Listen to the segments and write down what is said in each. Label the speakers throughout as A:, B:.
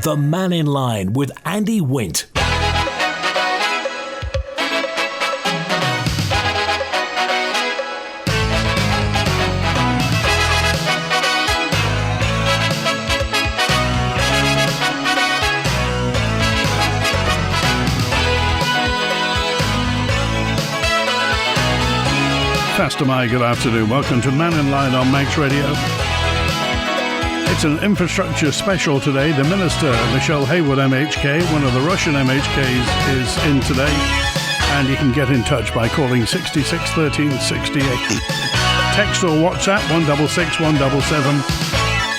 A: The Mannin Line with Andy Wint.
B: Pastor Mai, good afternoon. Welcome to Mannin Line on Manx Radio. It's an infrastructure special today. The Minister, Michelle Haywood, MHK, one of the Russian MHKs, is in today. And you can get in touch by calling 66 13 68. Text or WhatsApp 166 177.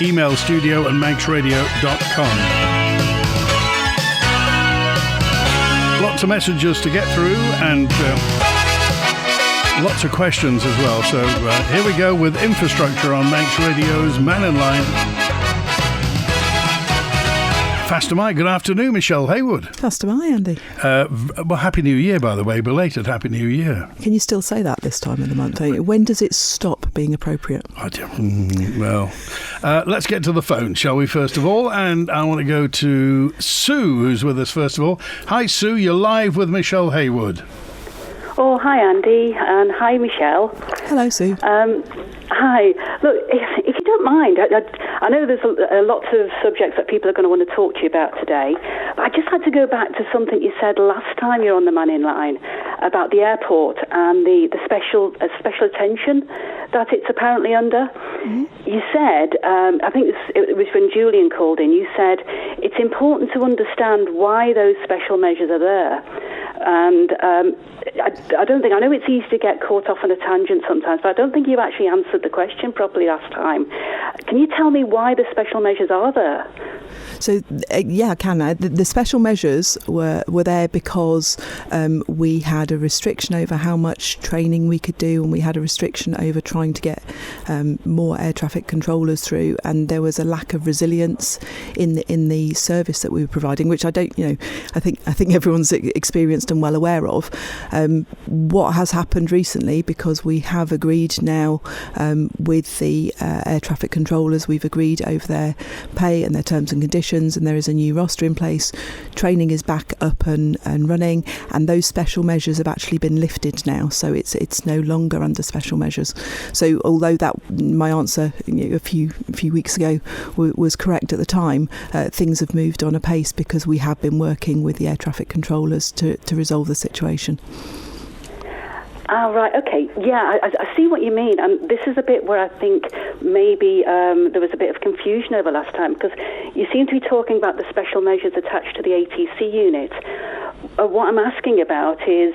B: Email studio@manxradio.com. Lots of messages to get through and lots of questions as well. So here we go with infrastructure on Manx Radio's Mannin Line. Faster Mai, good afternoon, Michelle Haywood.
C: Faster Mai, Andy.
B: Well, Happy New Year, by the way. Belated Happy New Year.
C: Can you still say that this time of the month? When does it stop being appropriate?
B: Let's get to the phone, shall we, first of all? And I want to go to Sue, who's with us, first of all. Hi, Sue. You're live with Michelle Haywood.
D: Oh, hi, Andy, and hi, Michelle.
C: Hello, Sue.
D: Hi. Look, if you don't mind, I know there's lots of subjects that people are going to want to talk to you about today, but I'd just like to go back to something you said last time you were on the Mannin Line about the airport and the special attention that it's apparently under. Mm-hmm. You said, I think it was when Julian called in, you said it's important to understand why those special measures are there. And I know it's easy to get caught off on a tangent sometimes, but I don't think you actually answered the question properly last time. Can you tell me why the special measures are there?
C: So, I can. The special measures were there because we had a restriction over how much training we could do, and we had a restriction over trying to get more air traffic controllers through, and there was a lack of resilience in the service that we were providing, which I think everyone's experienced and well aware of. What has happened recently, because we have agreed now with the air traffic controllers, we've agreed over their pay and their terms and conditions, and there is a new roster in place. Training is back up and running, and those special measures have actually been lifted now, so it's no longer under special measures. So although that my answer a few weeks ago was correct at the time, things have moved on apace because we have been working with the air traffic controllers to resolve the situation.
D: Right, okay. Yeah, I see what you mean. And this is a bit where I think maybe there was a bit of confusion over last time, because you seem to be talking about the special measures attached to the ATC unit. What I'm asking about is,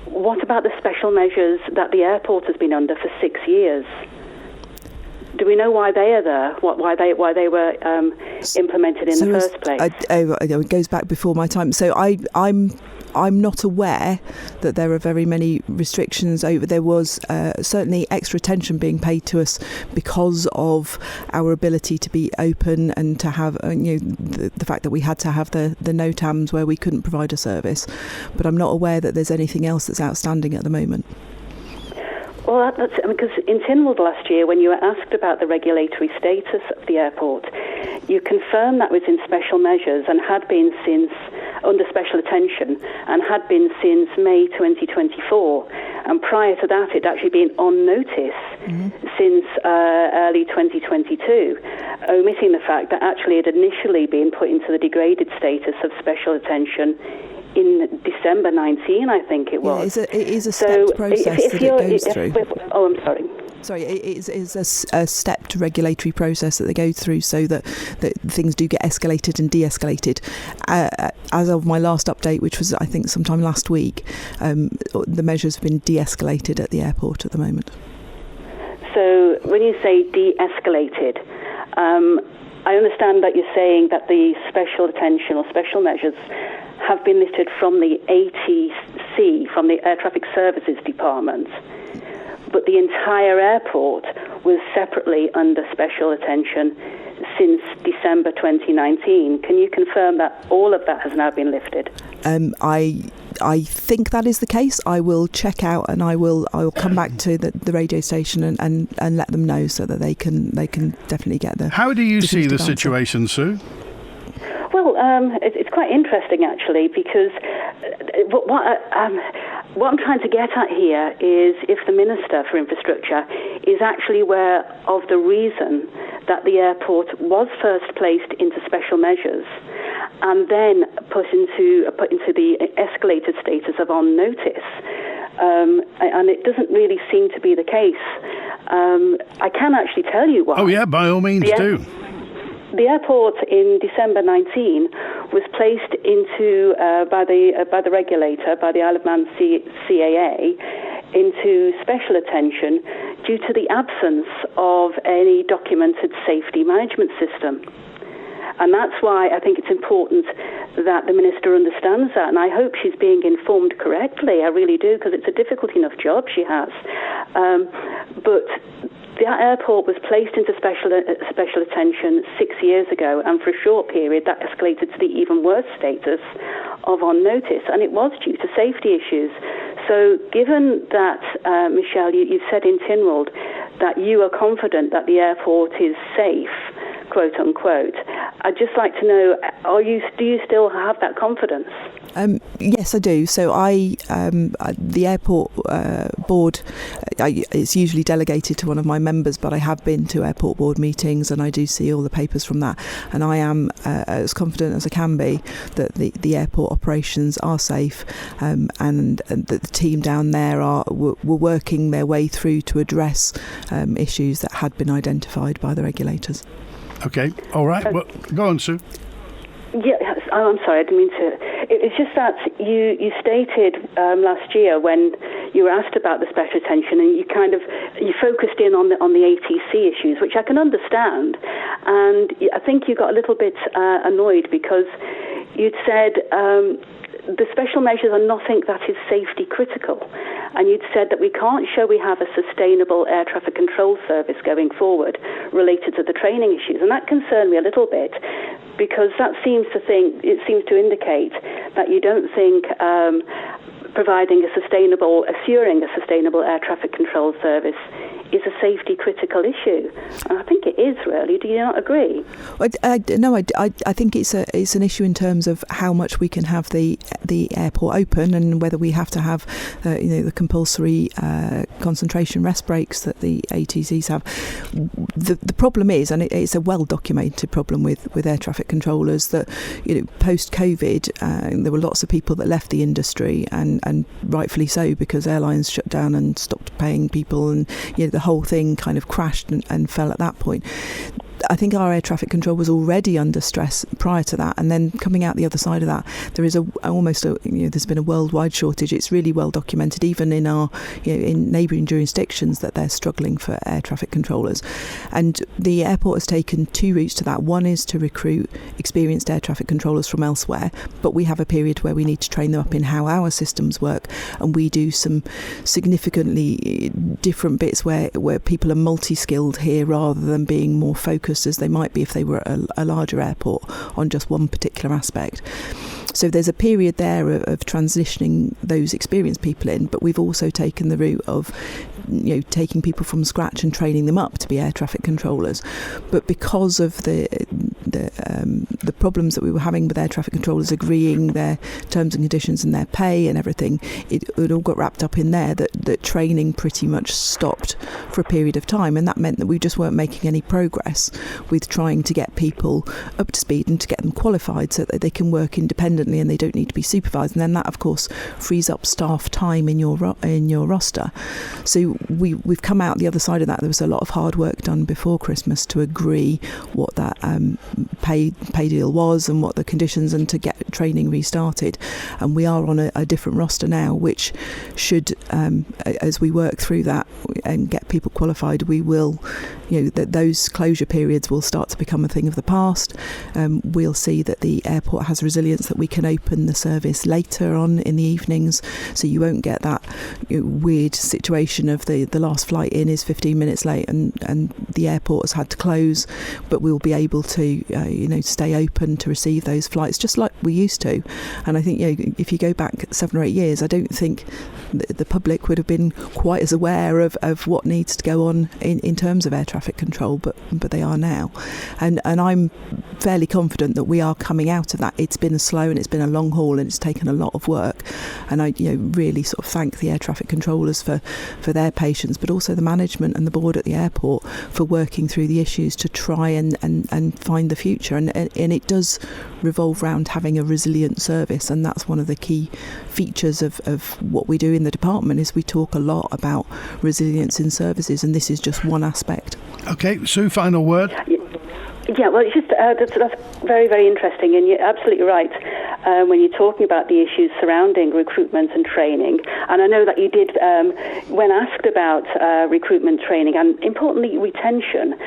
D: what about the special measures that the airport has been under for 6 years? Do we know why they are there? Why they were implemented in the first place?
C: It goes back before my time. So I'm not aware that there are very many restrictions over. There was certainly extra attention being paid to us because of our ability to be open and to have the fact that we had to have the NOTAMs where we couldn't provide a service. But I'm not aware that there's anything else that's outstanding at the moment.
D: Well, that's because in Tynwald last year, when you were asked about the regulatory status of the airport, you confirmed that was in special measures and had been since under special attention and had been since May 2024. And prior to that, it'd actually been on notice since early 2022, omitting the fact that actually it had initially been put into the degraded status of special attention in December 19, I think it was.
C: Yeah, it is a stepped process that it goes through.
D: Oh, I'm sorry.
C: Sorry, it is a stepped regulatory process that they go through so that things do get escalated and de-escalated. As of my last update, which was, I think, sometime last week, the measures have been de-escalated at the airport at the moment. So
D: when you say de-escalated, I understand that you're saying that the special attention or special measures have been lifted from the ATC, from the Air Traffic Services Department, but the entire airport was separately under special attention since December 2019. Can you confirm that all of that has now been lifted?
C: I think that is the case. I will check out and I will come back to the radio station and let them know so that they can definitely get the.
B: How do you see the situation, Sue?
D: Well, it's quite interesting, actually, because what I'm trying to get at here is if the Minister for Infrastructure is actually aware of the reason that the airport was first placed into special measures and then put into the escalated status of on notice. And it doesn't really seem to be the case. I can actually tell you why.
B: Oh, yeah, by all means, do.
D: The airport in December 19 was placed into by the regulator, by the Isle of Man CAA, into special attention due to the absence of any documented safety management system. And that's why I think it's important that the Minister understands that, and I hope she's being informed correctly. I really do, because it's a difficult enough job she has. But the airport was placed into special attention 6 years ago, and for a short period that escalated to the even worse status of on notice, and it was due to safety issues. So given that, Michelle, you've said in Tynwald that you are confident that the airport is safe, quote unquote, I'd just like to know, do you still have that confidence?
C: Yes, I do. So the airport board, it's usually delegated to one of my members, but I have been to airport board meetings and I do see all the papers from that. And I am as confident as I can be that the airport operations are safe, and that the team down there were working their way through to address issues that had been identified by the regulators.
B: Okay, all right. Well, go on, Sue.
D: Yeah, I'm sorry, I didn't mean to. It's just that you stated last year when you were asked about the special attention, and you focused in on the ATC issues, which I can understand, and I think you got a little bit annoyed because you'd said the special measures are nothing that is safety critical, and you'd said that we can't show we have a sustainable air traffic control service going forward related to the training issues, and that concerned me a little bit because that seems to indicate that you don't think assuring a sustainable air traffic control service is a safety critical issue. And I think it is, really. Do you not agree?
C: No, I think it's an issue in terms of how much we can have the airport open and whether we have to have the compulsory concentration rest breaks that the ATCs have. The problem is, and it's a well documented problem with air traffic controllers, that post COVID there were lots of people that left the industry, and rightfully so, because airlines shut down and stopped paying people, and the whole thing kind of crashed and fell at that point. I think our air traffic control was already under stress prior to that, and then coming out the other side of that, there is there's been a worldwide shortage. It's really well documented, even in our in neighbouring jurisdictions, that they're struggling for air traffic controllers. And the airport has taken two routes to that. One is to recruit experienced air traffic controllers from elsewhere, but we have a period where we need to train them up in how our systems work, and we do some significantly different bits where people are multi-skilled here rather than being more focused as they might be if they were at a larger airport on just one particular aspect. So there's a period there of transitioning those experienced people in, but we've also taken the route of taking people from scratch and training them up to be air traffic controllers. But because of the problems that we were having with air traffic controllers agreeing their terms and conditions and their pay and everything, it all got wrapped up in there that training pretty much stopped for a period of time, and that meant that we just weren't making any progress with trying to get people up to speed and to get them qualified so that they can work independently and they don't need to be supervised. And then that, of course, frees up staff time in your roster. So we've come out the other side of that. There was a lot of hard work done before Christmas to agree what that pay deal was and what the conditions, and to get training restarted. And we are on a different roster now, which should, as we work through that and get people qualified, we will, that those closure periods will start to become a thing of the past. We'll see that the airport has resilience, that we can open the service later on in the evenings, so you won't get that weird situation of the last flight in is 15 minutes late and the airport has had to close, but we'll be able to stay open to receive those flights just like we used to. And I think if you go back 7 or 8 years, I don't think the public would have been quite as aware of what needs to go on in terms of air traffic traffic control, but they are now. And I'm fairly confident that we are coming out of that. It's been a slow and it's been a long haul and it's taken a lot of work. And I really sort of thank the air traffic controllers for their patience, but also the management and the board at the airport for working through the issues to try and find the future. And it does revolve around having a resilient service, and that's one of the key features of what we do in the department. Is we talk a lot about resilience in services, and this is just one aspect.
B: Okay, Sue, final word.
D: Yeah, well, it's just that's very, very interesting, and you're absolutely right when you're talking about the issues surrounding recruitment and training. And I know that you did, when asked about recruitment training and, importantly, retention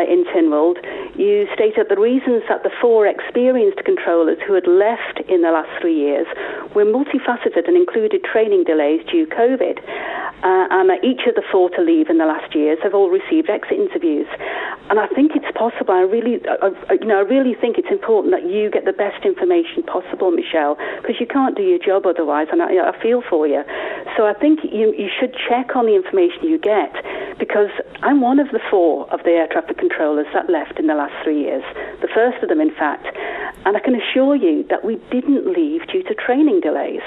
D: in Tynwald, you stated the reasons that the 4 experienced controllers who had left in the last 3 years were multifaceted and included training delays due to COVID. And each of the 4 to leave in the last years have all received exit interviews. And I think it's possible. I really think it's important that you get the best information possible, Michelle, because you can't do your job otherwise. And I feel for you. So I think you should check on the information you get, because I'm one of the 4 of the air traffic controllers that left in the last 3 years. The first of them, in fact. And I can assure you that we didn't leave due to training delays.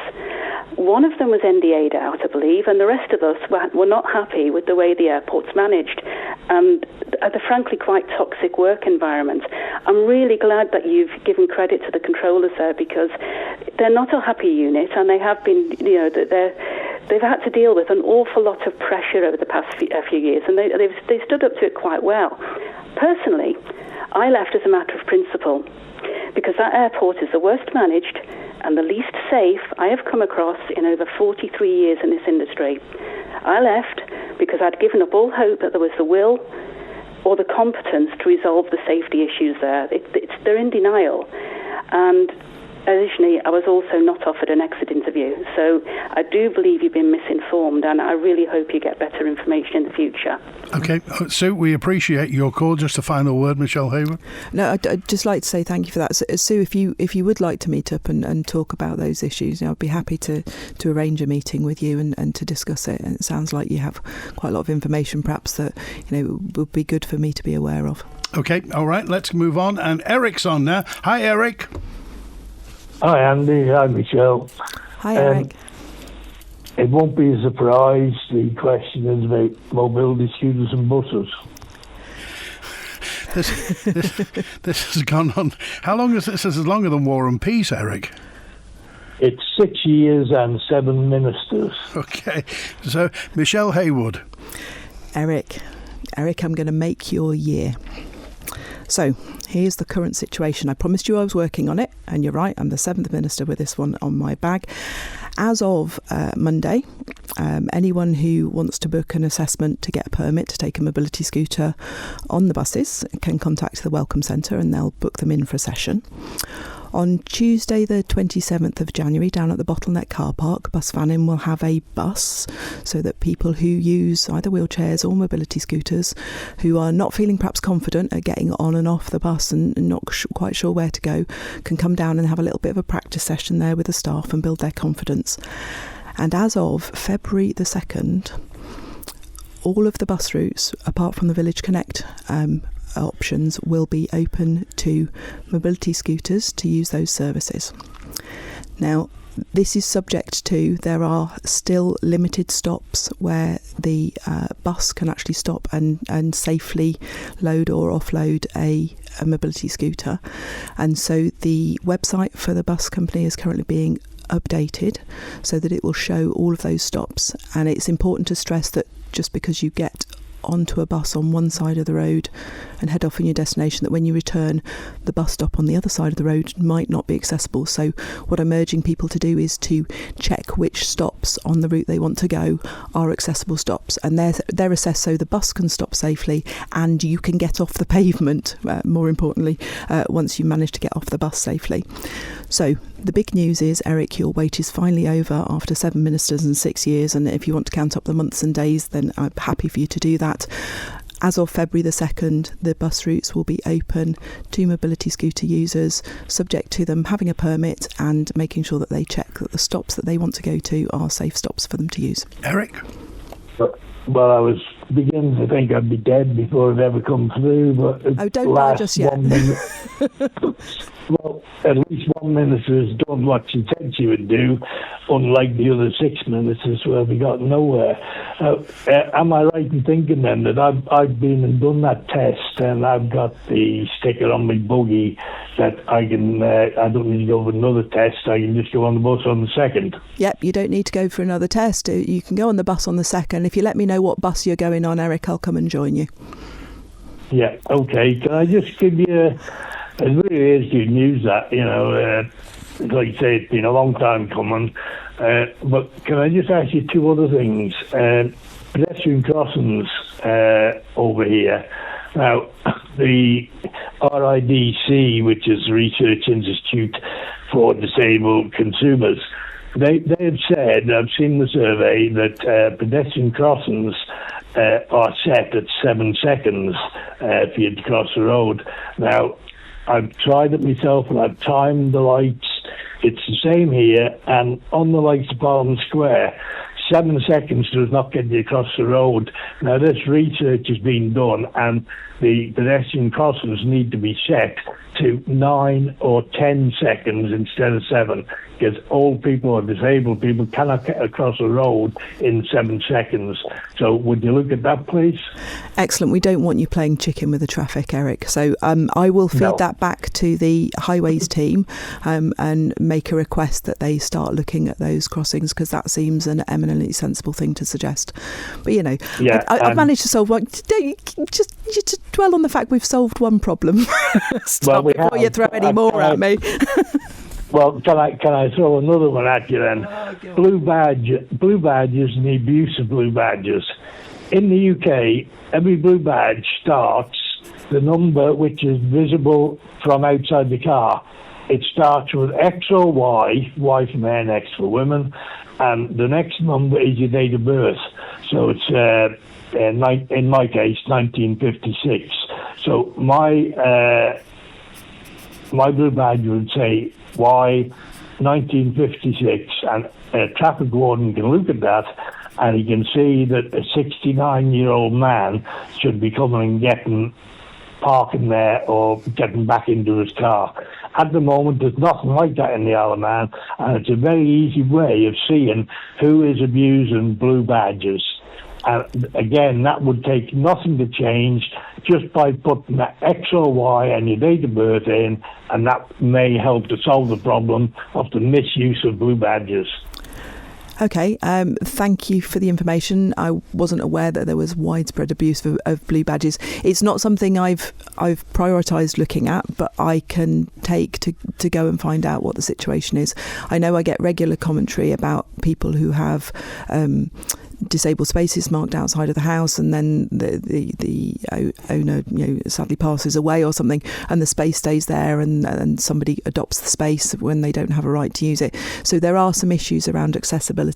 D: One of them was NDA'd out, I believe, and the rest of us were not happy with the way the airport's managed and the frankly quite toxic work environment. I'm really glad that you've given credit to the controllers there, because they're not a happy unit, and they have been, they've had to deal with an awful lot of pressure over the past few years, and they've stood up to it quite well. Personally, I left as a matter of principle, because that airport is the worst managed and the least safe I have come across in over 43 years in this industry. I left because I'd given up all hope that there was the will or the competence to resolve the safety issues there. They're in denial. And additionally, I was also not offered an exit interview. So I do believe you've been misinformed, and I really hope you get better information in the future.
B: Okay, Sue, we appreciate your call. Just a final word, Michelle Haywood.
C: No, I'd just like to say thank you for that. Sue, if you would like to meet up and talk about those issues, I'd be happy to arrange a meeting with you and to discuss it. And it sounds like you have quite a lot of information perhaps that would be good for me to be aware of. Okay,
B: all right, let's move on. And Eric's on now. Hi, Eric.
E: Hi, Andy. Hi, Michelle.
C: Hi, Eric.
E: It won't be a surprise. The question is about mobility scooters and buses.
B: This has gone on. How long is this? This is longer than War and Peace, Eric.
E: It's 6 years and 7 ministers.
B: Okay. So, Michelle Haywood.
C: Eric, I'm going to make your year. So, here's the current situation. I promised you I was working on it, and you're right, I'm the 7th Minister with this one on my bag. As of Monday, anyone who wants to book an assessment to get a permit to take a mobility scooter on the buses can contact the Welcome Centre and they'll book them in for a session. On Tuesday the 27th of January, down at the Bottleneck car park, Bus Mannin will have a bus so that people who use either wheelchairs or mobility scooters who are not feeling perhaps confident at getting on and off the bus and not quite sure where to go can come down and have a little bit of a practice session there with the staff and build their confidence. And as of February the 2nd, all of the bus routes, apart from the Village Connect options, will be open to mobility scooters to use those services. Now, this is subject to, there are still limited stops where the bus can actually stop and safely load or offload a mobility scooter. And so the website for the bus company is currently being updated so that it will show all of those stops. And it's important to stress that just because you get onto a bus on one side of the road and head off in your destination, that when you return, the bus stop on the other side of the road might not be accessible. So what I'm urging people to do is to check which stops on the route they want to go are accessible stops, and they're assessed so the bus can stop safely and you can get off the pavement, more importantly, once you manage to get off the bus safely. So the big news is, Eric, your wait is finally over after 7 ministers and 6 years, and if you want to count up the months and days, then I'm happy for you to do that. As of February the 2nd, the bus routes will be open to mobility scooter users, subject to them having a permit and making sure that they check that the stops that they want to go to are safe stops for them to use.
B: Eric?
E: Well, I was beginning to think I'd be dead before it ever come through, but
C: oh, don't die just yet.
E: 1 minute. Well, at least 1 minute has done what she said she would do, unlike the other 6 minutes where we got nowhere. Am I right in thinking then that I've been and done that test and I've got the sticker on my buggy that I don't need to go for another test, I can just go on the bus on the second?
C: Yep, you don't need to go for another test. You can go on the bus on the second. If you let me know what bus you're going on, Eric, I'll come and join you.
E: Yeah, okay. Can I just give you... It really is good news that, like you say, it's been a long time coming. But can I just ask you two other things? Pedestrian crossings over here. Now, the RIDC, which is Research Institute for Disabled Consumers, they have said, I've seen the survey, that pedestrian crossings are set at 7 seconds for you to cross the road. Now, I've tried it myself and I've timed the lights. It's the same here, and on the lights of Parliament Square, 7 seconds does not get you across the road. Now, this research has been done, and the pedestrian crossings need to be set to 9 or 10 seconds instead of 7, because old people or disabled people cannot get across a road in 7 seconds. So would you look at that, please?
C: Excellent. We don't want you playing chicken with the traffic, Eric. So I will feed that back to the highways team and make a request that they start looking at those crossings, because that seems an eminently sensible thing to suggest. But, I've managed to solve one. Don't you just dwell on the fact we've solved one problem. Stop before you throw any more at me.
E: Well, can I throw another one at you then? Blue badges and the abuse of blue badges. In the UK, every blue badge starts the number which is visible from outside the car. It starts with X or Y, Y for men, X for women, and the next number is your date of birth. So it's, in my case, 1956. So my blue badge would say Y 1956, and a traffic warden can look at that and he can see that a 69-year-old man should be coming and parking there or getting back into his car. At the moment, there's nothing like that in the Isle of Man, and it's a very easy way of seeing who is abusing blue badges. And again, that would take nothing to change, just by putting that X or Y and your date of birth in, and that may help to solve the problem of the misuse of blue badges.
C: Okay, thank you for the information. I wasn't aware that there was widespread abuse of blue badges. It's not something I've prioritised looking at, but I can take to go and find out what the situation is. I know I get regular commentary about people who have disabled spaces marked outside of the house, and then the owner sadly passes away or something, and the space stays there, and somebody adopts the space when they don't have a right to use it. So there are some issues around accessibility.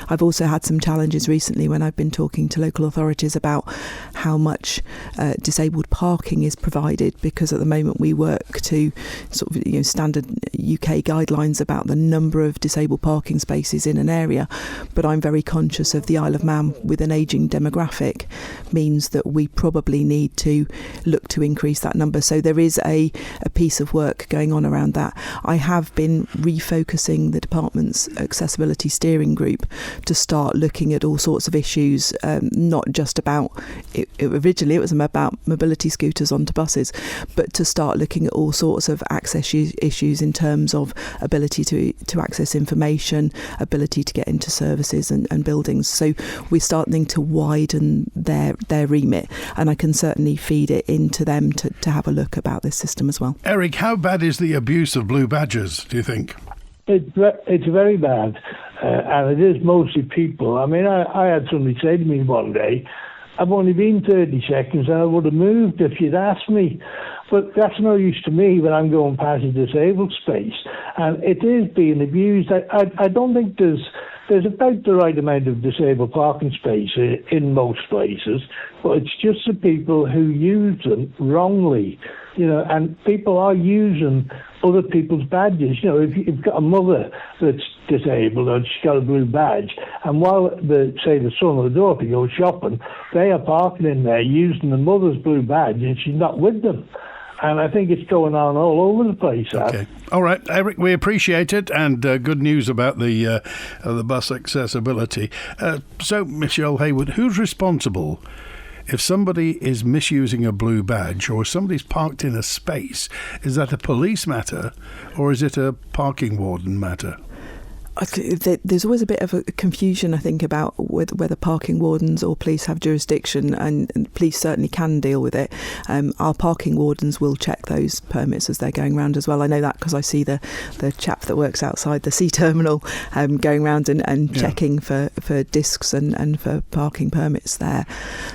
C: I've also had some challenges recently when I've been talking to local authorities about how much disabled parking is provided, because at the moment we work to sort of standard UK guidelines about the number of disabled parking spaces in an area, but I'm very conscious of the Isle of Man with an ageing demographic means that we probably need to look to increase that number. So there is a piece of work going on around that. I have been refocusing the department's accessibility steering group to start looking at all sorts of issues, not just about originally it was about mobility scooters onto buses, but to start looking at all sorts of access issues in terms of ability to access information, ability to get into services and buildings. So we're starting to widen their remit, and I can certainly feed it into them to have a look about this system as well.
B: Eric, how bad is the abuse of blue badges, do you think?
E: It's very bad, and it is mostly people. I mean, I had somebody say to me one day, I've only been 30 seconds and I would have moved if you'd asked me. But that's no use to me when I'm going past a disabled space. And it is being abused. I don't think there's about the right amount of disabled parking space in most places, but it's just the people who use them wrongly. and people are using other people's badges. If you've got a mother that's disabled and she's got a blue badge, and while the son or the daughter goes shopping, they are parking in there using the mother's blue badge, and she's not with them. And I think it's going on all over the place.
B: Okay. All right, Eric, we appreciate it, and good news about the bus accessibility. So, Michelle Haywood, who's responsible if somebody is misusing a blue badge or somebody's parked in a space? Is that a police matter or is it a parking warden matter?
C: There's always a bit of a confusion, I think, about whether parking wardens or police have jurisdiction, and police certainly can deal with it. Our parking wardens will check those permits as they're going around as well. I know that because I see the chap that works outside the C terminal going around and checking for discs and for parking permits there.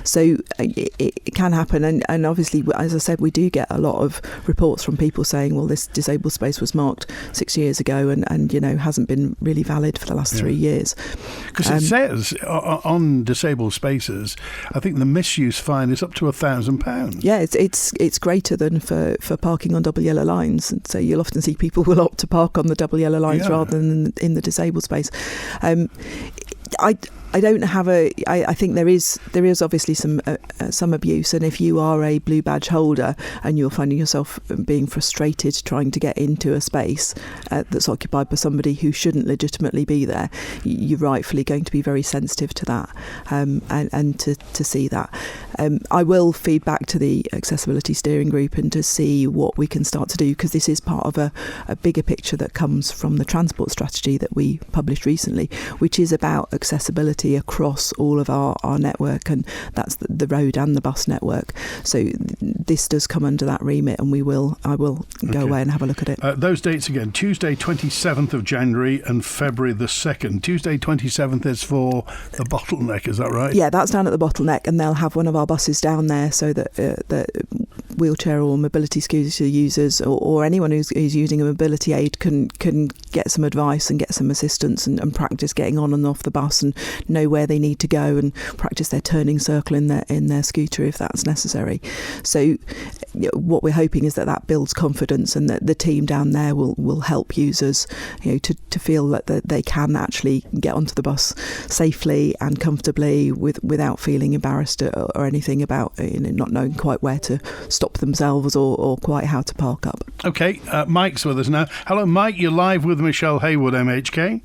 C: So it can happen, and obviously, as I said, we do get a lot of reports from people saying, well, this disabled space was marked 6 years ago and hasn't been really valid for the last 3 years.
B: Because it says on disabled spaces, I think the misuse fine is up to £1,000.
C: Yeah, it's greater than for parking on double yellow lines. And so you'll often see people will opt to park on the double yellow lines rather than in the disabled space. I don't have I think there is obviously some abuse, and if you are a blue badge holder and you're finding yourself being frustrated trying to get into a space that's occupied by somebody who shouldn't legitimately be there, you're rightfully going to be very sensitive to that, and to see that. I will feed back to the accessibility steering group and to see what we can start to do, because this is part of a bigger picture that comes from the transport strategy that we published recently, which is about accessibility across all of our network, and that's the road and the bus network. So this does come under that remit, and I will go away and have a look at it.
B: Those dates again: Tuesday 27th of January and February the 2nd. Tuesday 27th is for the bottleneck, is that right?
C: Yeah, that's down at the bottleneck, and they'll have one of our buses down there so that wheelchair or mobility scooter users or anyone who's using a mobility aid can get some advice and get some assistance and practice getting on and off the bus and know where they need to go and practice their turning circle in their scooter if that's necessary. So what we're hoping is that builds confidence, and that the team down there will help users to feel that they can actually get onto the bus safely and comfortably without feeling embarrassed or anything about not knowing quite where to stop themselves or quite how to park up.
B: Okay, Mike's with us now. Hello, Mike. You're live with Michelle Haywood, MHK.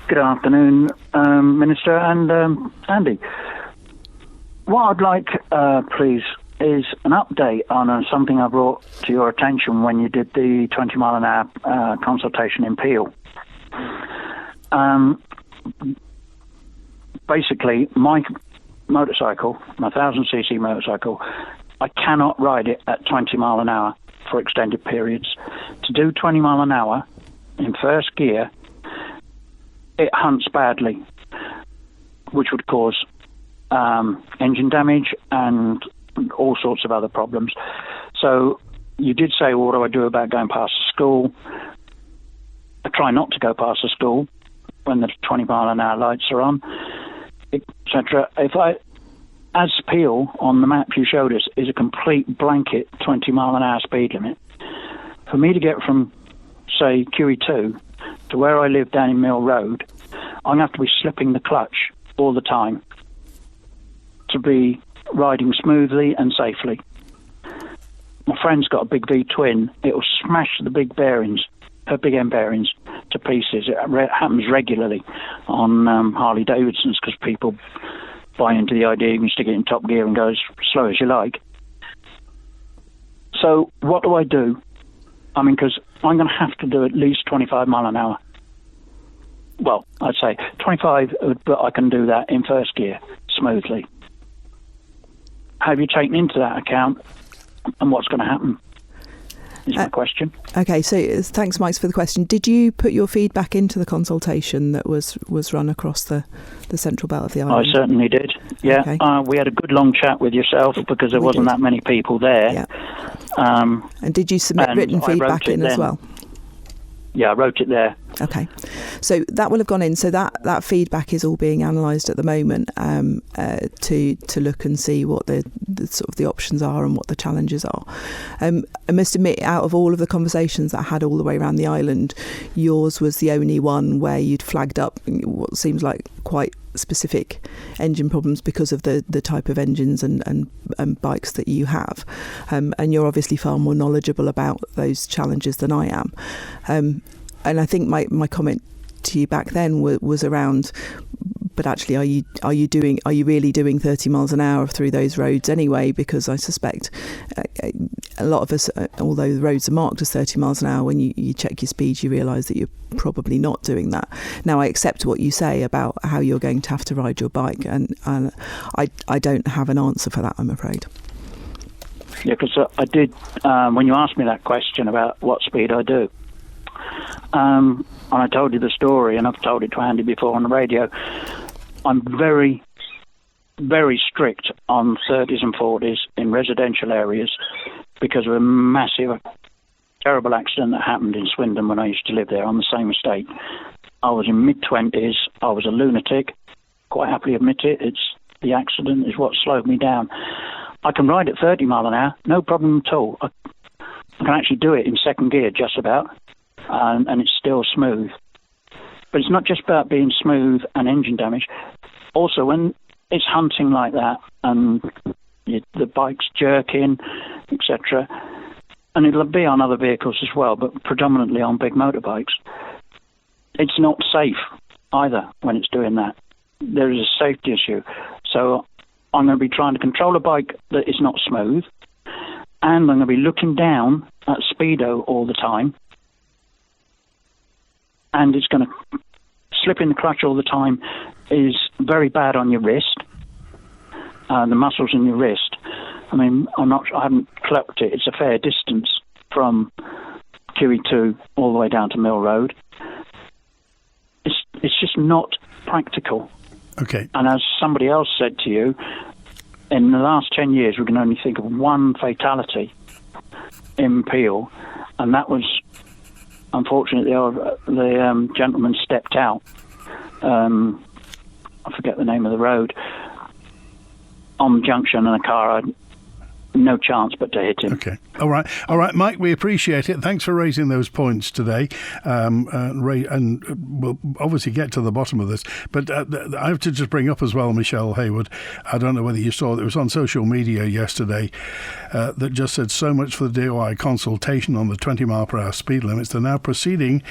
F: Good afternoon, Minister and Andy. What I'd like, please, is an update on something I brought to your attention when you did the 20 mile an hour consultation in Peel. Basically, my motorcycle, my 1000cc motorcycle, I cannot ride it at 20 mile an hour for extended periods. To do 20 mile an hour in first gear, it hunts badly, which would cause engine damage and all sorts of other problems. So you did say, what do I do about going past the school? I try not to go past the school when the 20 mile an hour lights are on, etc. As Peel on the map you showed us is a complete blanket 20 mile an hour speed limit, for me to get from, say, QE2 to where I live down in Mill Road, I'm going to have to be slipping the clutch all the time to be riding smoothly and safely. My friend's got a big V twin. It'll smash the big bearings, her big end bearings, to pieces. It happens regularly on Harley Davidsons because people buy into the idea you can stick it in top gear and go as slow as you like. So what do I do? I mean, because I'm going to have to do at least 25 mile an hour. Well, I'd say 25, but I can do that in first gear smoothly. Have you taken into that account and what's going to happen? Is my question. Okay,
C: so thanks, Mike, for the question. Did you put your feedback into the consultation that was run across the central belt of the island?
F: I certainly did, yeah. Okay. We had a good long chat with yourself because there wasn't that many people there.
C: Yeah. And did you submit written feedback in as well?
F: Yeah, I wrote it there
C: Okay, so that will have gone in. So that feedback is all being analysed at the moment to look and see what the sort of the options are and what the challenges are. I must admit, out of all of the conversations that I had all the way around the island, yours was the only one where you'd flagged up what seems like quite specific engine problems because of the type of engines and bikes that you have, and you're obviously far more knowledgeable about those challenges than I am. And I think my comment to you back then was around, but actually, are you really doing 30 miles an hour through those roads anyway? Because I suspect a lot of us, although the roads are marked as 30 miles an hour, when you check your speed, you realise that you're probably not doing that. Now, I accept what you say about how you're going to have to ride your bike, and I don't have an answer for that, I'm afraid.
F: Yeah, because I did, when you asked me that question about what speed I do, and I told you the story, and I've told it to Andy before on the radio, I'm very, very strict on 30s and 40s in residential areas because of a massive, terrible accident that happened in Swindon when I used to live there on the same estate. I was in mid-20s. I was a lunatic. Quite happily admit it. The accident is what slowed me down. I can ride at 30 mile an hour, no problem at all. I can actually do it in second gear just about, and it's still smooth. But it's not just about being smooth and engine damage. Also, when it's hunting like that and the bike's jerking, etc., and it'll be on other vehicles as well, but predominantly on big motorbikes, it's not safe either when it's doing that. There is a safety issue. So I'm going to be trying to control a bike that is not smooth, and I'm going to be looking down at speedo all the time, and it's going to slip in the clutch all the time is very bad on your wrist, the muscles in your wrist. I mean, I haven't clocked it. It's a fair distance from QE2 all the way down to Mill Road. It's just not practical.
B: Okay. And
F: as somebody else said to you, in the last 10 years, we can only think of one fatality in Peel, and that was, unfortunately, the gentleman stepped out. I forget the name of the road, on the junction, and a car had no chance but to hit him.
B: Okay. All right, Mike, we appreciate it. Thanks for raising those points today. And we'll obviously get to the bottom of this. But I have to just bring up as well, Michelle Haywood, I don't know whether you saw it was on social media yesterday, that just said so much for the DOI consultation on the 20 mile per hour speed limits. They're now proceeding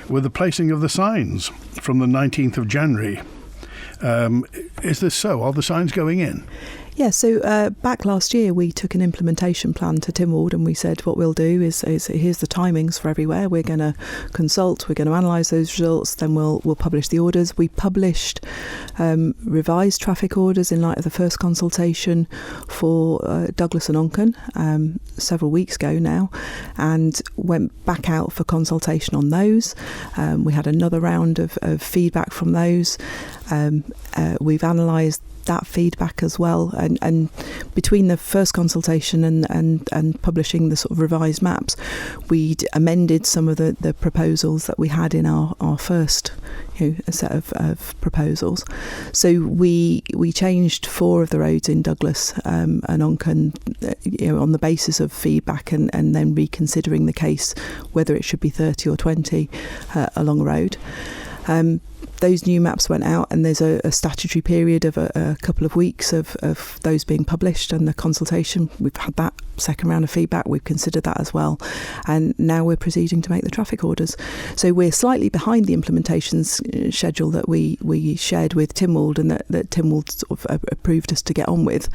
B: with the placing of the signs from the 19th of January. Is this so? Are the signs going in?
C: Yeah, so back last year we took an implementation plan to Tynwald, and we said what we'll do is here's the timings for everywhere. We're going to consult, we're going to analyse those results, then we'll publish the orders. We published revised traffic orders in light of the first consultation for Douglas and Onchan several weeks ago now, and went back out for consultation on those. We had another round of feedback from those. We've analysed that feedback as well, and between the first consultation and publishing the sort of revised maps, we'd amended some of the proposals that we had in our first set of proposals. So we changed 4 of the roads in Douglas and Onchan on the basis of feedback, and then reconsidering the case whether it should be 30 or 20 along a road. Those new maps went out, and there's a statutory period of a couple of weeks of those being published, and the consultation. We've had that second round of feedback. We've considered that as well, and now we're proceeding to make the traffic orders. So we're slightly behind the implementation schedule that we shared with Tynwald, and that Tynwald sort of approved us to get on with,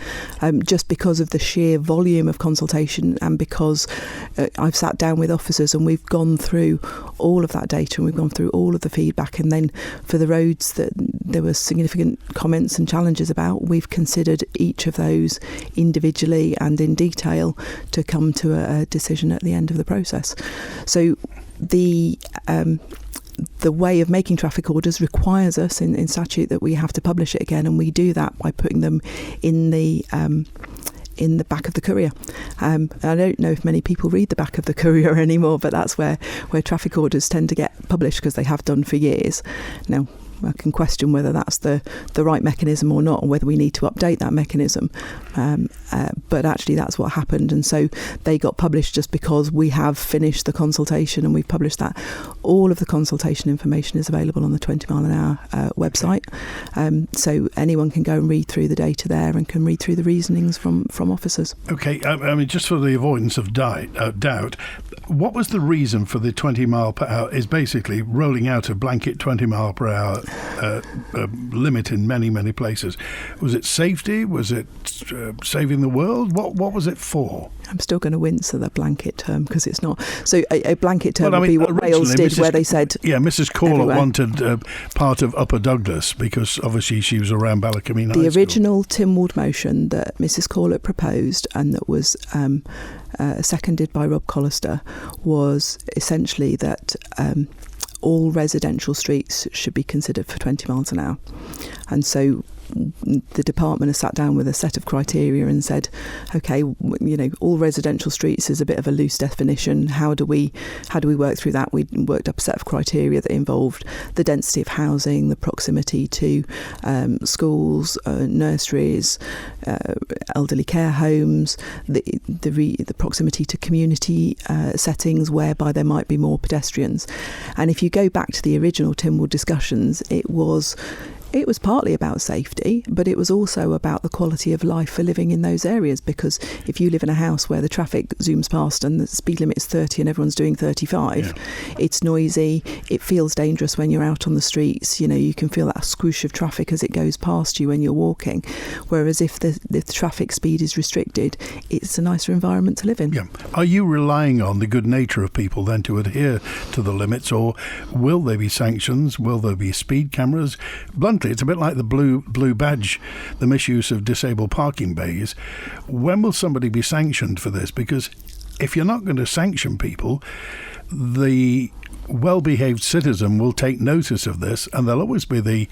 C: just because of the sheer volume of consultation, and because I've sat down with officers and we've gone through all of that data, and we've gone through all of the feedback, and then for the roads that there were significant comments and challenges about, we've considered each of those individually and in detail to come to a decision at the end of the process. So the way of making traffic orders requires us in statute that we have to publish it again, and we do that by putting them in the in the back of the Courier. I don't know if many people read the back of the Courier anymore, but that's where traffic orders tend to get published, because they have done for years. Now, I can question whether that's the right mechanism or not, or whether we need to update that mechanism. But actually that's what happened. And so they got published just because we have finished the consultation and we've published that. All of the consultation information is available on the 20 mile an hour website. So anyone can go and read through the data there and can read through the reasonings from officers.
B: Okay, I mean, just for the avoidance of doubt, what was the reason for the 20 mile per hour is basically rolling out a blanket 20 mile per hour limit in many, many places? Was it safety? Was it saving the world? What was it for? I'm
C: still going to wince at the blanket term, because it's not. So a blanket term would be what Wales did, where they said...
B: Yeah, Mrs. Corlett wanted part of Upper Douglas, because obviously she was around Ballacomine High School.
C: The original Tynwald motion that Mrs. Corlett proposed, and that was seconded by Rob Collister, was essentially that all residential streets should be considered for 20 miles an hour. And so the department has sat down with a set of criteria and said, okay, all residential streets is a bit of a loose definition. How do we work through that? We worked up a set of criteria that involved the density of housing, the proximity to schools, nurseries, elderly care homes, the proximity to community settings whereby there might be more pedestrians. And if you go back to the original Tynwald discussions, it was partly about safety, but it was also about the quality of life for living in those areas, because if you live in a house where the traffic zooms past and the speed limit is 30 and everyone's doing 35, it's noisy, it feels dangerous when you're out on the streets, you can feel that swoosh of traffic as it goes past you when you're walking, whereas if the traffic speed is restricted, it's a nicer environment to live in.
B: Yeah. Are you relying on the good nature of people then to adhere to the limits, or will there be sanctions? Will there be speed cameras? Bluntly, it's a bit like the blue badge, the misuse of disabled parking bays. When will somebody be sanctioned for this? Because if you're not going to sanction people, the well-behaved citizen will take notice of this, and there'll always be the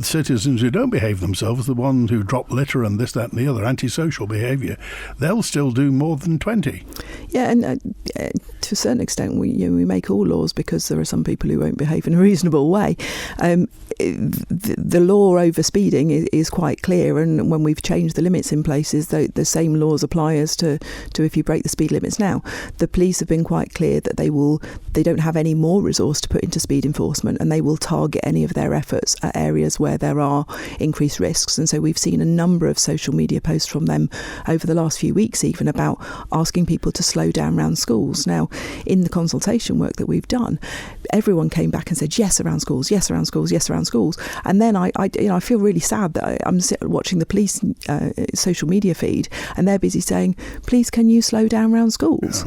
B: citizens who don't behave themselves, the ones who drop litter and this, that and the other, antisocial behaviour. They'll still do more than 20.
C: Yeah, and to a certain extent we make all laws because there are some people who won't behave in a reasonable way. The law over speeding is quite clear, and when we've changed the limits in places, the same laws apply as to if you break the speed limits now. The police have been quite clear that they don't have any more resource to put into speed enforcement, and they will target any of their efforts at areas where there are increased risks. And so we've seen a number of social media posts from them over the last few weeks even about asking people to slow down around schools. Now, in the consultation work that we've done, everyone came back and said yes around schools, yes around schools, yes around schools. And then I feel really sad that I'm watching the police social media feed, and they're busy saying, please can you slow down around schools?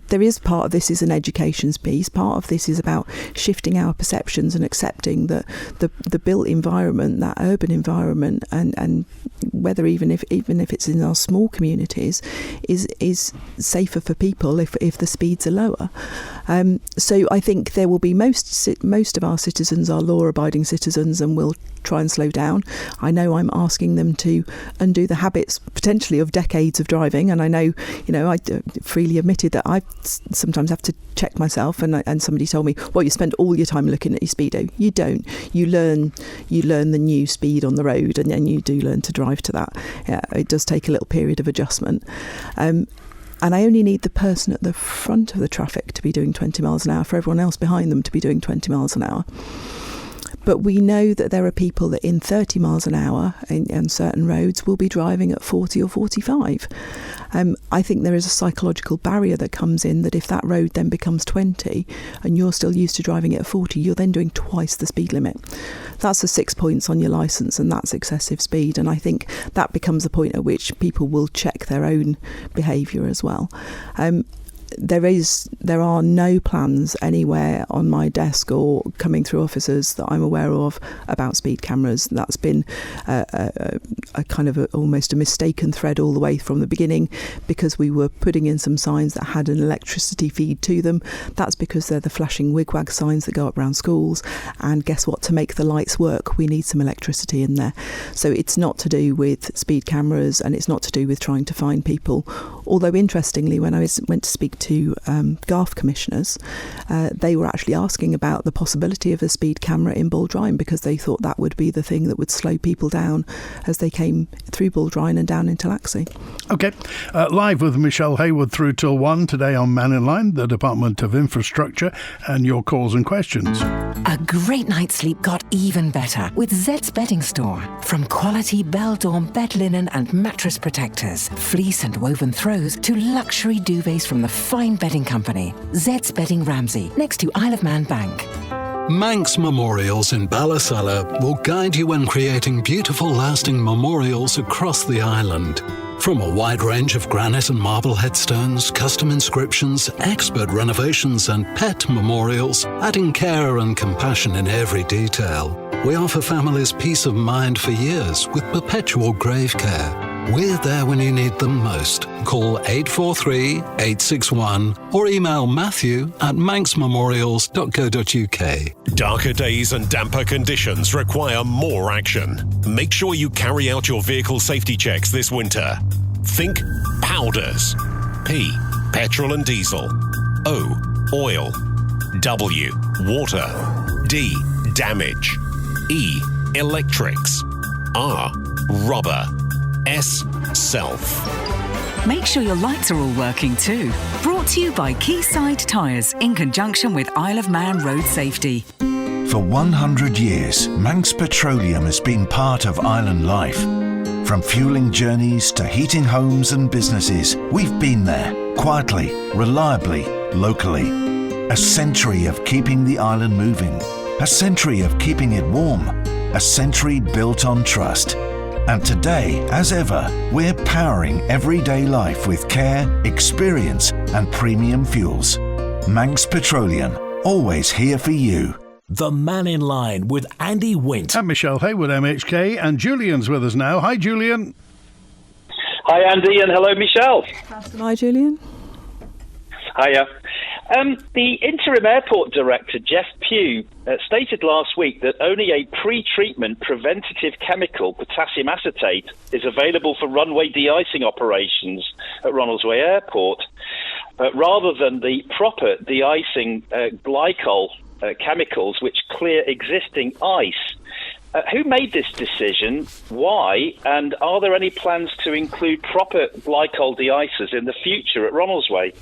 C: There is part of this is an education piece. Part of this is about shifting our perceptions and accepting that the built environment, that urban environment, and whether even if it's in our small communities, is safer for people if the speeds are lower. So I think there will be most of our citizens are law-abiding citizens and will try and slow down. I know I'm asking them to undo the habits potentially of decades of driving, and I know I freely admitted that I sometimes have to check myself, and somebody told me, well, you spend all your time looking at your speedo. You don't. You learn the new speed on the road, and then you do learn to drive to that. Yeah, it does take a little period of adjustment. And I only need the person at the front of the traffic to be doing 20 miles an hour for everyone else behind them to be doing 20 miles an hour. But we know that there are people that in 30 miles an hour on certain roads will be driving at 40 or 45. I think there is a psychological barrier that comes in that if that road then becomes 20 and you're still used to driving at 40, you're then doing twice the speed limit. That's the 6 points on your licence, and that's excessive speed. And I think that becomes a point at which people will check their own behaviour as well. there are no plans anywhere on my desk or coming through offices that I'm aware of about speed cameras. That's been a kind of almost a mistaken thread all the way from the beginning, because we were putting in some signs that had an electricity feed to them. That's because they're the flashing wigwag signs that go up around schools, and guess what, to make the lights work we need some electricity in there. So it's not to do with speed cameras, and it's not to do with trying to find people. Although interestingly, when I went to speak to GARF commissioners, they were actually asking about the possibility of a speed camera in Baldrine, because they thought that would be the thing that would slow people down as they came through Baldrine and down into Laxey.
B: OK, live with Michelle Haywood through till 1 today on Mannin Line, the Department of Infrastructure, and your calls and questions.
G: A great night's sleep got even better with Zed's Bedding Store. From quality Bell-Dawn bed linen and mattress protectors, fleece and woven throws, to luxury duvets from the fine bedding company. Zed's Bedding Ramsey, next to Isle of Man Bank.
H: Manx Memorials in Ballasalla will guide you in creating beautiful, lasting memorials across the island. From a wide range of granite and marble headstones, custom inscriptions, expert renovations and pet memorials, adding care and compassion in every detail. We offer families peace of mind for years with perpetual grave care. We're there when you need them most. Call 843-861 or email matthew@manxmemorials.co.uk.
I: Darker days and damper conditions require more action. Make sure you carry out your vehicle safety checks this winter. Think powders. P, petrol and diesel. O, oil. W, water. D, damage. E, electrics. R, rubber. S, self.
J: Make sure your lights are all working too. Brought to you by Quayside Tyres in conjunction with Isle of Man Road Safety.
K: For 100 years, Manx Petroleum has been part of island life. From fueling journeys to heating homes and businesses, we've been there, quietly, reliably, locally. A century of keeping the island moving. A century of keeping it warm. A century built on trust. And today, as ever, we're powering everyday life with care, experience and premium fuels. Manx Petroleum, always here for you.
A: The Mannin Line with Andy Wint.
B: And Michelle Haywood, MHK, and Julian's with us now. Hi, Julian.
L: Hi, Andy, and hello, Michelle.
C: Hi, Julian.
L: Hiya. The interim airport director, Jeff Pugh, stated last week that only a pre-treatment preventative chemical, potassium acetate, is available for runway de-icing operations at Ronaldsway Airport, rather than the proper de-icing glycol chemicals which clear existing ice. Who made this decision? Why? And are there any plans to include proper glycol de-icers in the future at Ronaldsway?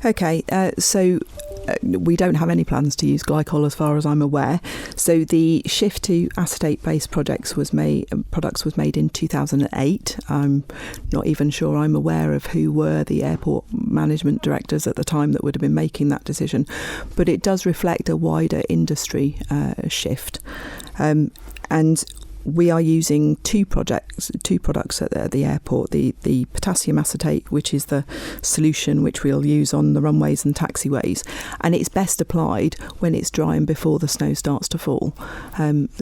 C: Okay, so we don't have any plans to use glycol as far as I'm aware. So the shift to acetate-based products was made in 2008. I'm not even sure I'm aware of who were the airport management directors at the time that would have been making that decision. But it does reflect a wider industry shift. And we are using two products at the airport. The potassium acetate, which is the solution which we'll use on the runways and taxiways, and it's best applied when it's dry and before the snow starts to fall.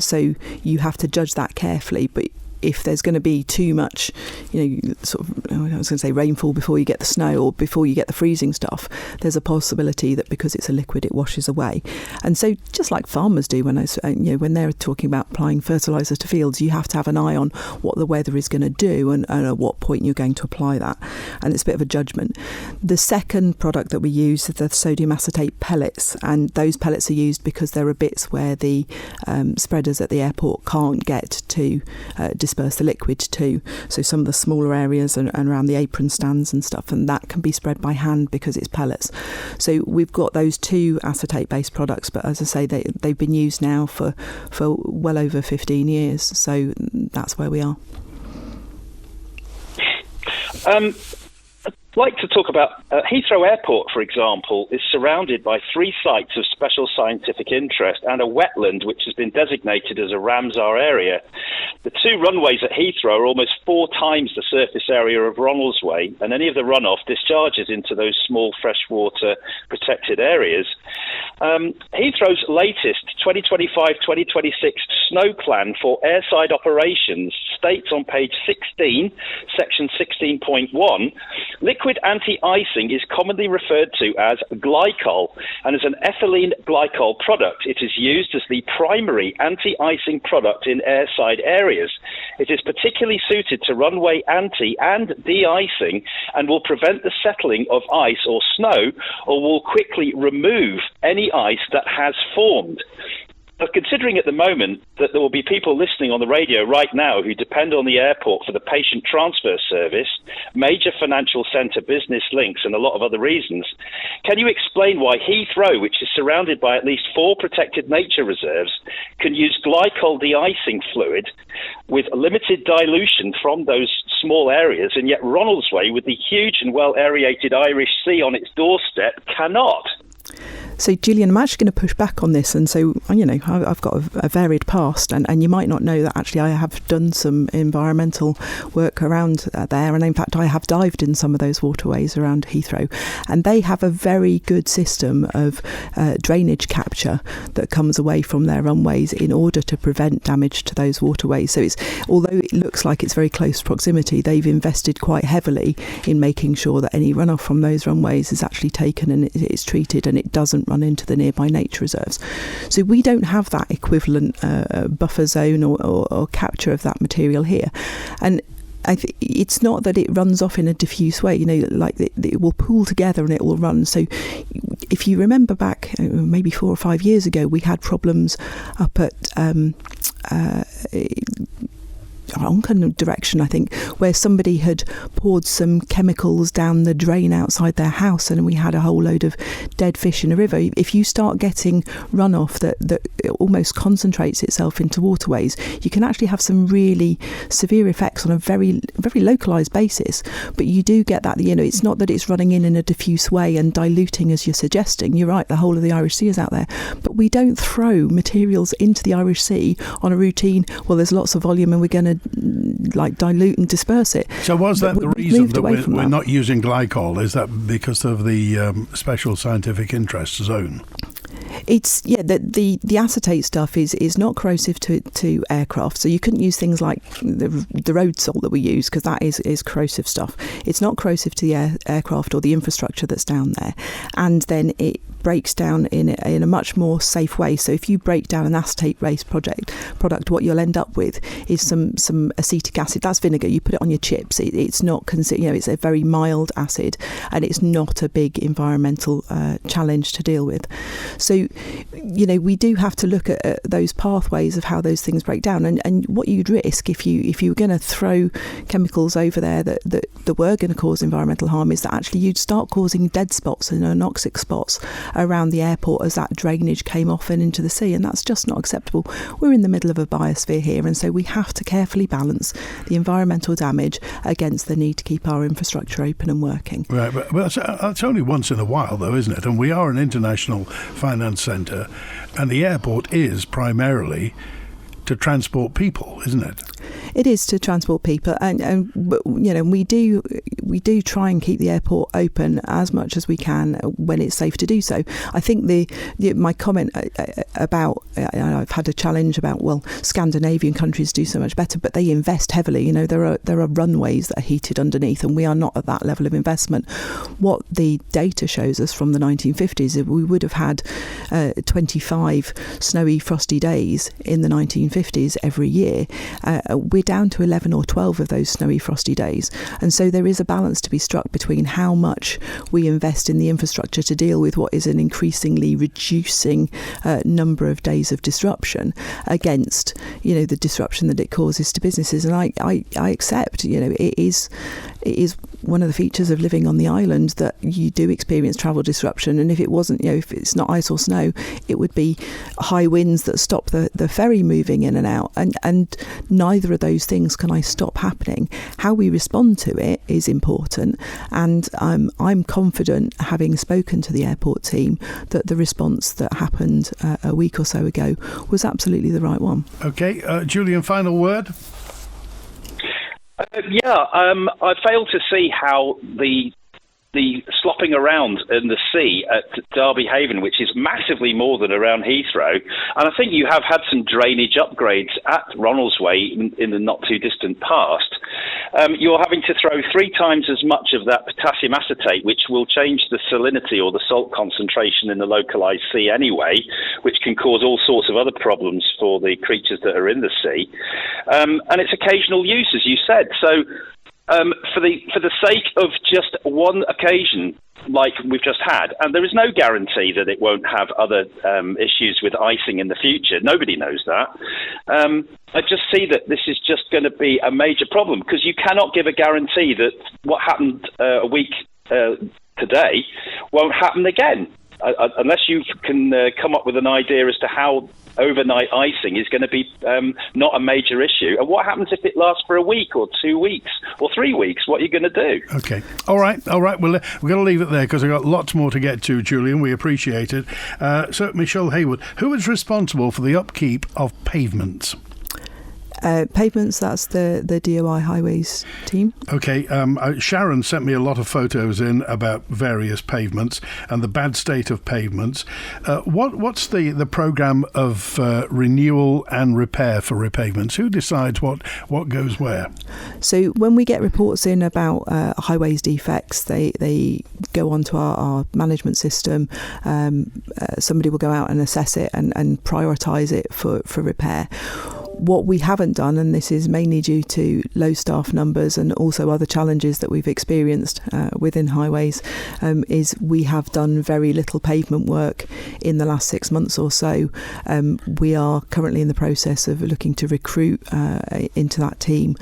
C: So you have to judge that carefully, but if there's going to be too much, I was going to say rainfall before you get the snow or before you get the freezing stuff, there's a possibility that because it's a liquid, it washes away. And so just like farmers do when they're talking about applying fertiliser to fields, you have to have an eye on what the weather is going to do and at what point you're going to apply that. And it's a bit of a judgment. The second product that we use is the sodium acetate pellets, and those pellets are used because there are bits where the spreaders at the airport can't get to disperse the liquid to, so some of the smaller areas and around the apron stands and stuff, and that can be spread by hand because it's pellets. So we've got those two acetate based products, but as I say, they've been used now for well over 15 years, so that's where we are.
L: like to talk about Heathrow Airport, for example, is surrounded by 3 sites of special scientific interest and a wetland which has been designated as a Ramsar area. The 2 runways at Heathrow are almost 4 times the surface area of Ronaldsway, and any of the runoff discharges into those small freshwater protected areas. Heathrow's latest 2025-2026 snow plan for airside operations states on page 16, section 16.1, liquid anti-icing is commonly referred to as glycol, and as an ethylene glycol product, it is used as the primary anti-icing product in airside areas. It is particularly suited to runway anti- and de-icing and will prevent the settling of ice or snow, or will quickly remove any ice that has formed. But considering at the moment that there will be people listening on the radio right now who depend on the airport for the patient transfer service, major financial centre business links and a lot of other reasons, can you explain why Heathrow, which is surrounded by at least 4 protected nature reserves, can use glycol de-icing fluid with limited dilution from those small areas, and yet Ronaldsway, with the huge and well-aerated Irish Sea on its doorstep, cannot?
C: So, Gillian, I'm actually going to push back on this. And so, I've got a varied past, and you might not know that actually I have done some environmental work around there. And in fact, I have dived in some of those waterways around Heathrow. And they have a very good system of drainage capture that comes away from their runways in order to prevent damage to those waterways. So, although it looks like it's very close proximity, they've invested quite heavily in making sure that any runoff from those runways is actually taken and it's treated, and it doesn't run into the nearby nature reserves. So we don't have that equivalent buffer zone or capture of that material here. And it's not that it runs off in a diffuse way, like it will pool together and it will run. So if you remember back maybe 4 or 5 years ago, we had problems up at Onken direction, I think, where somebody had poured some chemicals down the drain outside their house, and we had a whole load of dead fish in a river. If you start getting runoff that almost concentrates itself into waterways, you can actually have some really severe effects on a very, very localised basis. But you do get that, it's not that it's running in a diffuse way and diluting as you're suggesting. You're right, the whole of the Irish Sea is out there. But we don't throw materials into the Irish Sea on a routine, well, there's lots of volume and we're going to dilute and disperse it.
B: So was that the reason that we're not using glycol? Is that because of the special scientific interest zone?
C: It's the acetate stuff is not corrosive to aircraft, so you couldn't use things like the road salt that we use, because that is corrosive stuff. It's not corrosive to the aircraft or the infrastructure that's down there, and then it breaks down in a much more safe way. So if you break down an acetate-based product, what you'll end up with is some acetic acid. That's vinegar. You put it on your chips. It's not it's a very mild acid, and it's not a big environmental challenge to deal with. So we do have to look at those pathways of how those things break down, and what you'd risk if you were going to throw chemicals over there that were going to cause environmental harm is that actually you'd start causing dead spots and anoxic spots around the airport as that drainage came off and into the sea, and that's just not acceptable. We're in the middle of a biosphere here, and so we have to carefully balance the environmental damage against the need to keep our infrastructure open and working.
B: Right, but that's only once in a while though, isn't it? And we are an international finance centre, and the airport is primarily to transport people, isn't it?
C: It is to transport people, and we do try and keep the airport open as much as we can when it's safe to do so. I think my comment about I've had a challenge about, well, Scandinavian countries do so much better, but they invest heavily. There are runways that are heated underneath, and we are not at that level of investment. What the data shows us from the 1950s is we would have had 25 snowy, frosty days in the 1950s every year. We're down to 11 or 12 of those snowy, frosty days. And so there is a balance to be struck between how much we invest in the infrastructure to deal with what is an increasingly reducing number of days of disruption against, the disruption that it causes to businesses. And I accept, it is one of the features of living on the island that you do experience travel disruption. And if it wasn't, if it's not ice or snow, it would be high winds that stop the ferry moving in and out. And neither of those those things can I stop happening? How we respond to it is important, and I'm confident, having spoken to the airport team, that the response that happened a week or so ago was absolutely the right one.
B: Okay, Julian, final word?
L: I fail to see how the slopping around in the sea at Derby Haven, which is massively more than around Heathrow, and I think you have had some drainage upgrades at Ronaldsway in the not too distant past. You're having to throw 3 times as much of that potassium acetate, which will change the salinity or the salt concentration in the localised sea anyway, which can cause all sorts of other problems for the creatures that are in the sea. And it's occasional use, as you said. So for the sake of just one occasion like we've just had, and there is no guarantee that it won't have other issues with icing in the future. Nobody knows that. I just see that this is just going to be a major problem, because you cannot give a guarantee that what happened a week today won't happen again, unless you can come up with an idea as to how overnight icing is going to be not a major issue. And what happens if it lasts for a week or 2 weeks or 3 weeks? What are you going to do? Okay. All right.
B: Well, we're going to leave it there because I've got lots more to get to, Julian. We appreciate it. So, Michelle Haywood, who is responsible for the upkeep of pavements?
C: Pavements, that's the DOI highways team.
B: Okay, Sharon sent me a lot of photos in about various pavements and the bad state of pavements. What's the programme of renewal and repair for repavements? Who decides what goes where?
C: So when we get reports in about highways defects, they go onto our management system. Somebody will go out and assess it and prioritise it for repair. What we haven't done, and this is mainly due to low staff numbers and also other challenges that we've experienced within highways, is we have done very little pavement work in the last 6 months or so. We are currently in the process of looking to recruit into that team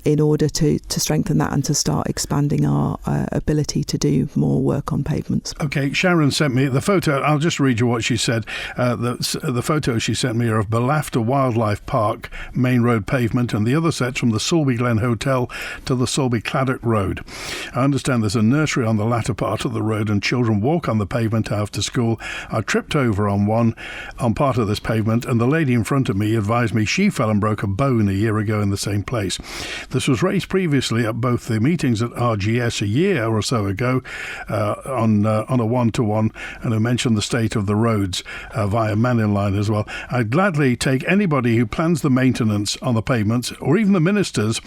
C: in order to strengthen that and to start expanding our ability to do more work on pavements.
B: Okay, Sharon sent me the photo. I'll just read you what she said. The photos she sent me are of Belafter Wildlife Park main road pavement, and the other sets from the Sulby Glen Hotel to the Sulby Claddock Road. I understand there's a nursery on the latter part of the road and children walk on the pavement after school. I tripped over on part of this pavement, and the lady in front of me advised me she fell and broke a bone a year ago in the same place. This was raised previously at both the meetings at RGS a year or so ago on a one-to-one, and I mentioned the state of the roads via Mannin Line as well. I'd gladly take anybody who plans the maintenance on the pavements, or even the ministers,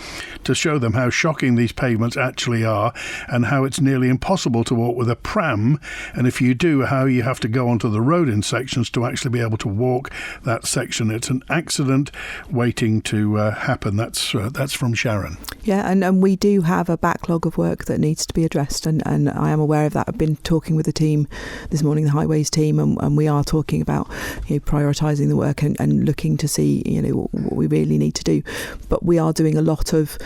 B: to show them how shocking these pavements actually are and how it's nearly impossible to walk with a pram, and if you do, how you have to go onto the road in sections to actually be able to walk that section. It's an accident waiting to happen. That's from Sharon.
C: Yeah, and we do have a backlog of work that needs to be addressed, and I am aware of that. I've been talking with the team this morning, the highways team, and we are talking about prioritising the work and looking to see what we really need to do. But we are doing a lot of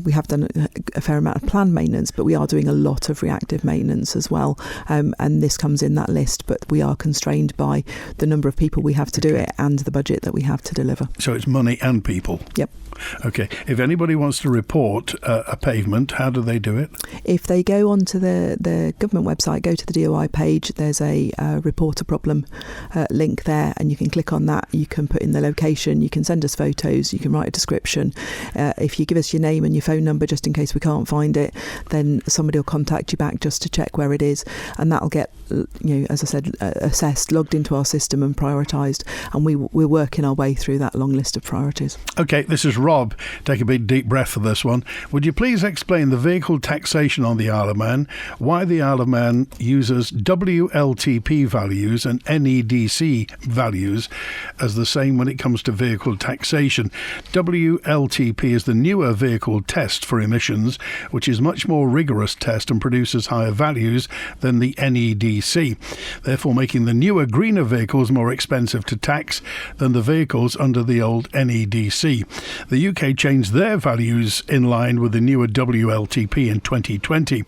C: we have done a fair amount of planned maintenance, but we are doing a lot of reactive maintenance as well, and this comes in that list, but we are constrained by the number of people we have to do it and the budget that we have to deliver.
B: So it's money and people.
C: Yep.
B: Okay. If anybody wants to report a pavement, how do they do it?
C: If they go onto the government website, go to the DOI page, there's a report a problem link there, and you can click on that. You can put in the location, you can send us photos, you can write a description. If you give us your name and your phone number, just in case we can't find it, then somebody will contact you back just to check where it is, and that'll get, as I said, assessed, logged into our system and prioritised, and we're working our way through that long list of priorities.
B: Okay, this is Rob. Take a big deep breath for this one. Would you please explain the vehicle taxation on the Isle of Man, why the Isle of Man uses WLTP values and NEDC values as the same when it comes to vehicle taxation? WLTP is the newer vehicle test for emissions, which is much more rigorous test and produces higher values than the NEDC, therefore making the newer greener vehicles more expensive to tax than the vehicles under the old NEDC. The UK changed their values in line with the newer WLTP in 2020.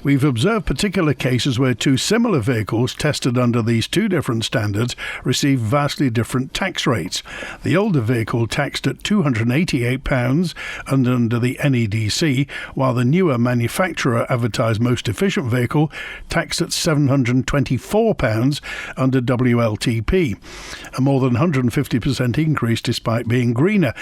B: We've observed particular cases where two similar vehicles tested under these two different standards receive vastly different tax rates. The older vehicle taxed at £288 under the NEDC, while the newer manufacturer advertised most efficient vehicle taxed at £724 under WLTP, a more than 150% increase despite being greener.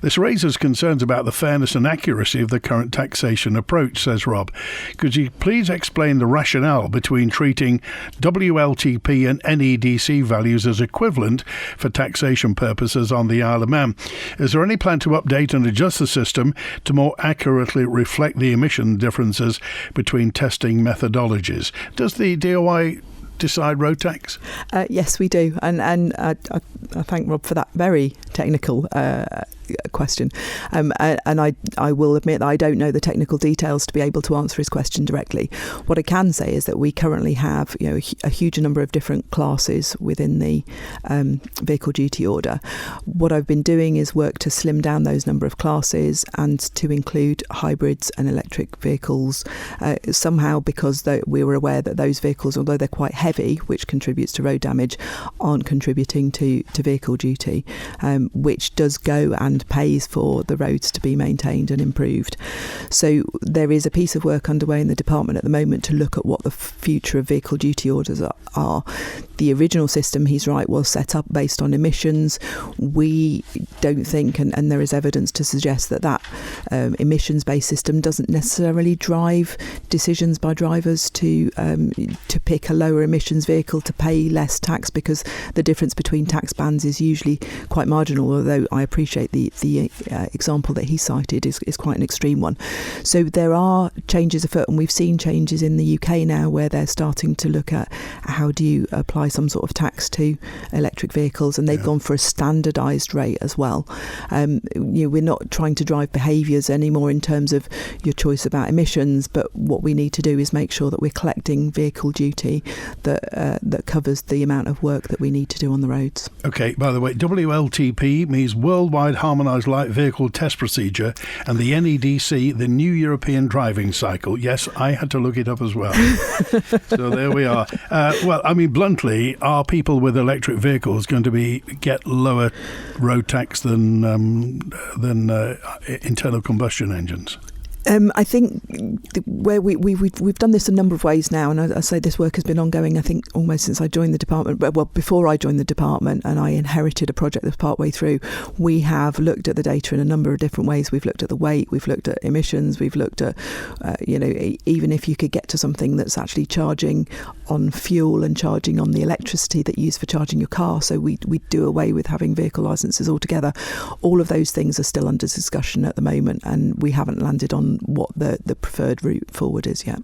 B: This raises concerns about the fairness and accuracy of the current taxation approach, says Rob. Could you please explain the rationale between treating WLTP and NEDC values as equivalent for taxation purposes on the Isle of Man? Is there any plan to update and adjust the system to more accurately reflect the emission differences between testing methodologies? Does the DOI decide road tax?
C: Yes, we do, and I thank Rob for that very technical question, and I will admit that I don't know the technical details to be able to answer his question directly. What I can say is that we currently have a huge number of different classes within the vehicle duty order. What I've been doing is work to slim down those number of classes and to include hybrids and electric vehicles somehow, because we were aware that those vehicles, although they're quite heavy, which contributes to road damage, aren't contributing to vehicle duty, which does go and pays for the roads to be maintained and improved. So there is a piece of work underway in the department at the moment to look at what the future of vehicle duty orders are. The original system, he's right, was set up based on emissions. We don't think, and there is evidence to suggest that emissions-based system doesn't necessarily drive decisions by drivers to pick a lower emissions vehicle to pay less tax, because the difference between tax bands is usually quite marginal, although I appreciate the example that he cited is quite an extreme one. So there are changes afoot, and we've seen changes in the UK now where they're starting to look at how do you apply some sort of tax to electric vehicles, and they've gone for a standardised rate as well. We're not trying to drive behaviours anymore in terms of your choice about emissions, but what we need to do is make sure that we're collecting vehicle duty that covers the amount of work that we need to do on the roads.
B: Okay, by the way, WLTP means Worldwide Harmonised Light Vehicle Test Procedure, and the NEDC, the New European Driving Cycle. Yes, I had to look it up as well. So there we are. Well, I mean, bluntly, are people with electric vehicles going to get lower road tax than internal combustion engines?
C: I think where we've done this a number of ways now, and I say this work has been ongoing, I think, almost since I joined the department. Well, before I joined the department, and I inherited a project that's partway through. We have looked at the data in a number of different ways. We've looked at the weight, we've looked at emissions, we've looked at, even if you could get to something that's actually charging on fuel and charging on the electricity that you use for charging your car. So we do away with having vehicle licences altogether. All of those things are still under discussion at the moment, and we haven't landed on what the preferred route forward is yet.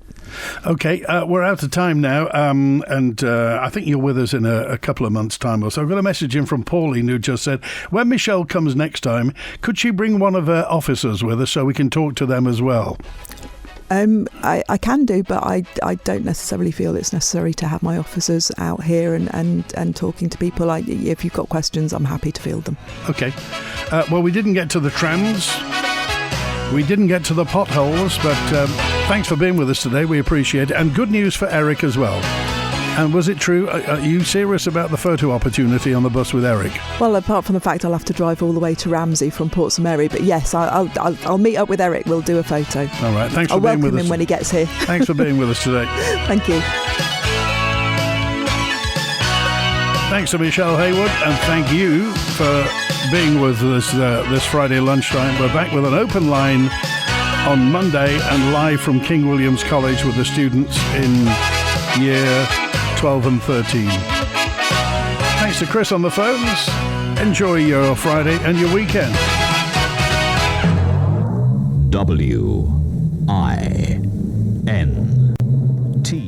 B: Okay, we're out of time now, and I think you're with us in a couple of months' time or so. I've got a message in from Pauline who just said, when Michelle comes next time, could she bring one of her officers with us so we can talk to them as well?
C: I can do, but I don't necessarily feel it's necessary to have my officers out here and talking to people. If you've got questions, I'm happy to field them. Okay.
B: Well, we didn't get to the trams. We didn't get to the potholes, but thanks for being with us today. We appreciate it. And good news for Eric as well. And was it true? Are you serious about the photo opportunity on the bus with Eric?
C: Well, apart from the fact I'll have to drive all the way to Ramsey from Portsmouth, but yes, I'll meet up with Eric. We'll do a photo.
B: All right. Thanks for being with us.
C: I'll welcome him when he gets here.
B: Thanks for being with us today.
C: Thank you.
B: Thanks to Michelle Haywood, and thank you for being with us this Friday lunchtime. We're back with an open line on Monday and live from King William's College with the students in year 12 and 13. Thanks to Chris on the phones. Enjoy your Friday and your weekend.
M: WINT